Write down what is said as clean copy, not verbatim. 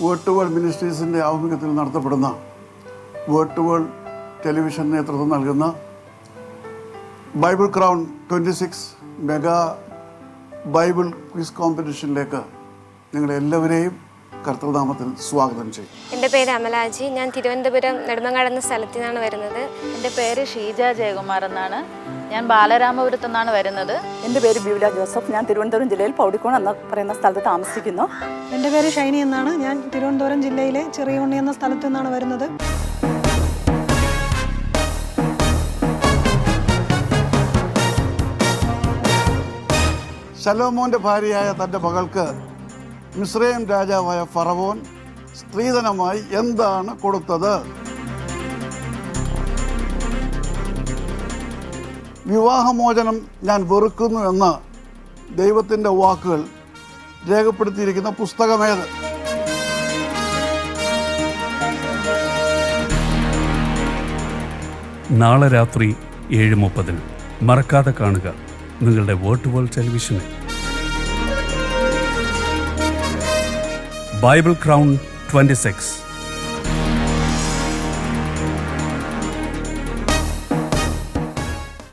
Word to world മിനിസ്ട്രീസിൻ്റെ ആഭിമുഖ്യത്തിൽ നടത്തപ്പെടുന്ന word to world television നേതൃത്വം നൽകുന്ന Bible crown 26 mega Bible quiz കോമ്പറ്റീഷനിലേക്ക് നിങ്ങളെല്ലാവരെയും കർത്തൃനാമത്തിൽ സ്വാഗതം ചെയ്യും. എൻ്റെ പേര് അമലാജി. ഞാൻ തിരുവനന്തപുരം നെടുമങ്ങാട് എന്ന സ്ഥലത്തു നിന്നാണ് വരുന്നത്. എൻ്റെ പേര് ഷീജ ജയകുമാർ എന്നാണ്. ഞാൻ ബാലരാമപുരത്തു നിന്നാണ് വരുന്നത്. എൻ്റെ പേര് ബിബില ജോസഫ്. ഞാൻ തിരുവനന്തപുരം ജില്ലയിൽ പൗടിക്കോൺ എന്ന പറയുന്ന സ്ഥലത്ത് താമസിക്കുന്നു. എൻ്റെ പേര് ഷൈനി എന്നാണ്. ഞാൻ തിരുവനന്തപുരം ജില്ലയിലെ ചെറിയുണ്ണി എന്ന സ്ഥലത്തു നിന്നാണ് വരുന്നത്. ശലോമോൻ്റെ ഭാര്യയായ തൻ്റെ മകൾക്ക് മിസ്രയീം രാജാവായ ഫറവോൻ സ്ത്രീധനമായി എന്താണ് കൊടുത്തത്? വിവാഹമോചനം ഞാൻ വെറുക്കുന്നു എന്ന ദൈവത്തിൻ്റെ വാക്കുകൾ രേഖപ്പെടുത്തിയിരിക്കുന്ന പുസ്തകമേത്? നാളെ രാത്രി 7:30 മറക്കാതെ കാണുക നിങ്ങളുടെ വേർഡ് ടു വേൾഡ് ടെലിവിഷനിൽ. Bible crown 26